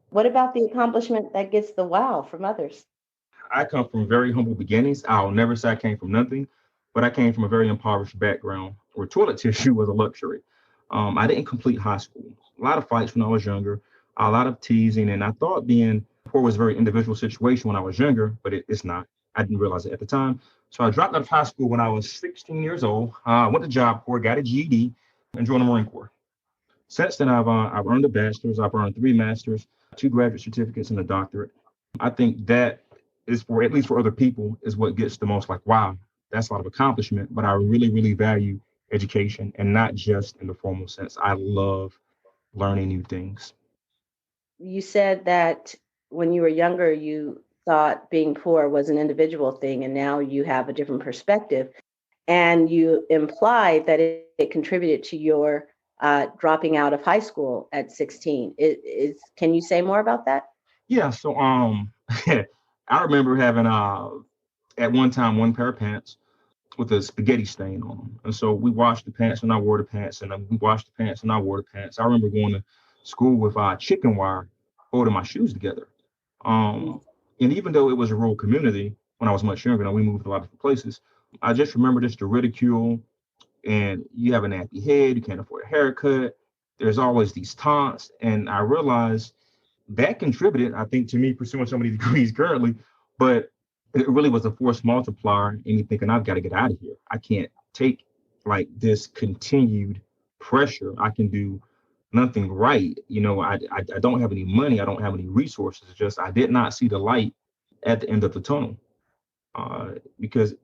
What about the accomplishment that gets the wow from others? I come from very humble beginnings. I'll never say I came from nothing, but I came from a very impoverished background where toilet tissue was a luxury. I didn't complete high school. A lot of fights when I was younger, a lot of teasing, and I thought being poor was a very individual situation when I was younger, but it's not. I didn't realize it at the time. So I dropped out of high school when I was 16 years old. Went to Job Corps, got a GED, and joined the Marine Corps. Since then, I've earned a bachelor's, I've earned three masters, two graduate certificates, and a doctorate. I think that is for at least for other people is what gets the most like, wow, that's a lot of accomplishment. But I really, really value education and not just in the formal sense. I love learning new things. You said that when you were younger, you thought being poor was an individual thing, and now you have a different perspective. And you implied that it contributed to your dropping out of high school at 16. Can you say more about that? Yeah. So I remember having at one time one pair of pants with a spaghetti stain on them. And so we washed the pants and I wore the pants and we washed the pants and I wore the pants. I remember going to school with chicken wire holding my shoes together. Mm. Um, and even though it was a rural community when I was much younger, and we moved a lot of different places, I just remember just the ridicule and you have a nappy head, you can't afford a haircut. There's always these taunts. And I realized that contributed, I think, to me pursuing so many degrees currently, but it really was a force multiplier. And you thinking, I've got to get out of here. I can't take like this continued pressure. I can do nothing right. I don't have any money. I don't have any resources. It's just I did not see the light at the end of the tunnel because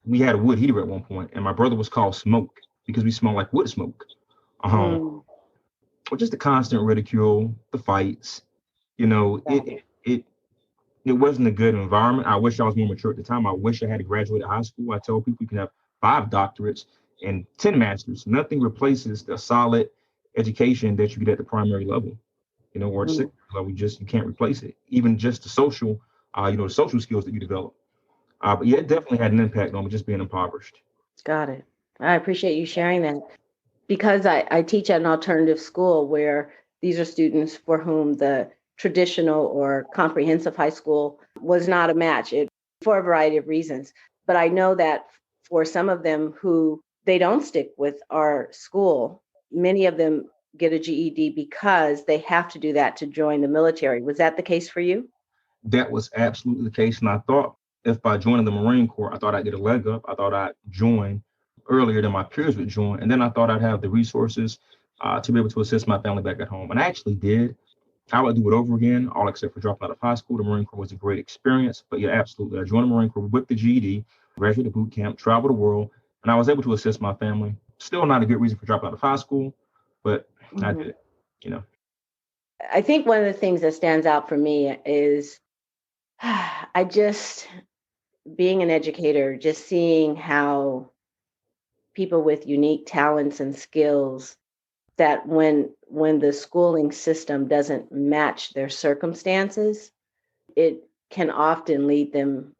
we had a wood heater at one point, and my brother was called Smoke because we smelled like wood smoke. Um, Mm, just the constant ridicule, the fights. You know, got it. it wasn't a good environment. I wish I was more mature at the time. I wish I had graduated high school. I tell people you can have 5 doctorates and 10 masters. Nothing replaces the solid education that you get at the primary level, or at Mm, secondary level. You can't replace it. Even just the social, the social skills that you develop. But yeah, it mhm. definitely had an impact on me just being impoverished. Got it. I appreciate you sharing that because I teach at an alternative school where these are students for whom the traditional or comprehensive high school was not a match for a variety of reasons. But I know that for some of them who they don't stick with our school, many of them get a GED because they have to do that to join the military. Was that the case for you? That was absolutely the case. And I thought if by joining the Marine Corps, I thought I'd get a leg up. I thought I'd join earlier than my peers would join. And then I thought I'd have the resources to be able to assist my family back at home. And I actually did. I would do it over again, all except for dropping out of high school. The Marine Corps was a great experience. But yeah, absolutely. I joined the Marine Corps with the GED, graduated boot camp, traveled the world, and I was able to assist my family. Still not a good reason for dropping out of high school, but I did Mhm. it, you know. I think one of the things that stands out for me is I just, being an educator, just seeing how people with unique talents and skills that when the schooling system doesn't match their circumstances, it can often lead them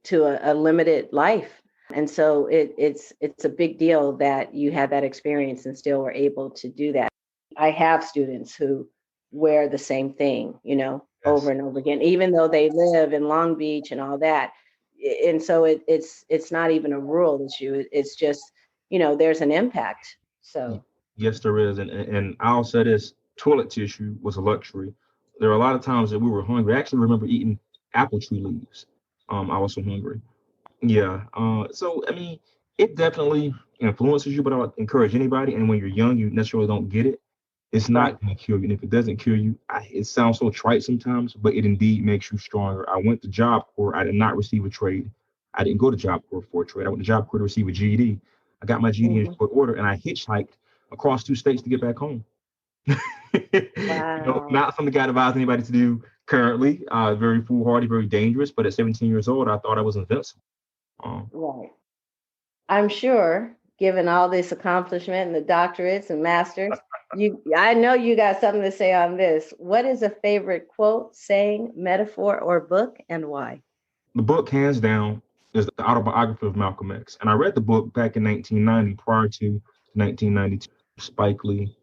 to a limited life. And so it's a big deal that you had that experience and still were able to do that. I have students who wear the same thing, over Yes. and over again, even though they live in Long Beach and all that. And so it's not even a rural issue. It's just, there's an impact. Y- So Yes, there is. And I'll say this toilet tissue was a luxury. There are a lot of times that we were hungry. I actually remember eating apple tree leaves. I was so hungry. Yeah. So I mean, it definitely influences you, but I would encourage anybody. And when you're young, you necessarily don't get it. It's right. not going to kill you. And if it doesn't kill you, it sounds so trite sometimes, but it indeed makes you stronger. I went to Job Corps. I did not receive a trade. I didn't go to Job Corps for a trade. I went to Job Corps to receive a GED. I got my GED in Hmm. short order, and I hitchhiked across 2 states to get back home. Wow. Not something I'd advise anybody to do currently. Very foolhardy, very dangerous. But at 17 years old, I thought I was invincible. Um, Right. I'm sure, given all this accomplishment and the doctorates and masters, I know you got something to say on this. What is a favorite quote, saying, metaphor, or book, and why? the book, hands down, is the autobiography of Malcolm X. And I read the book back in 1990, prior to 1992, Spike Lee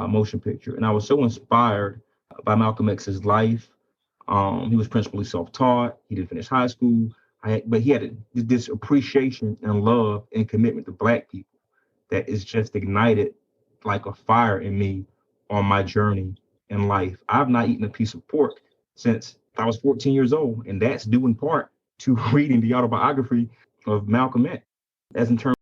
motion picture. And I was so inspired by Malcolm X's life. He was principally self-taught. He didn't finish high school. But he had this appreciation and love and commitment to Black people that is just ignited like a fire in me on my journey in life. I've not eaten a piece of pork since I was 14 years old, and that's due in part to reading the autobiography of Malcolm X. As in terms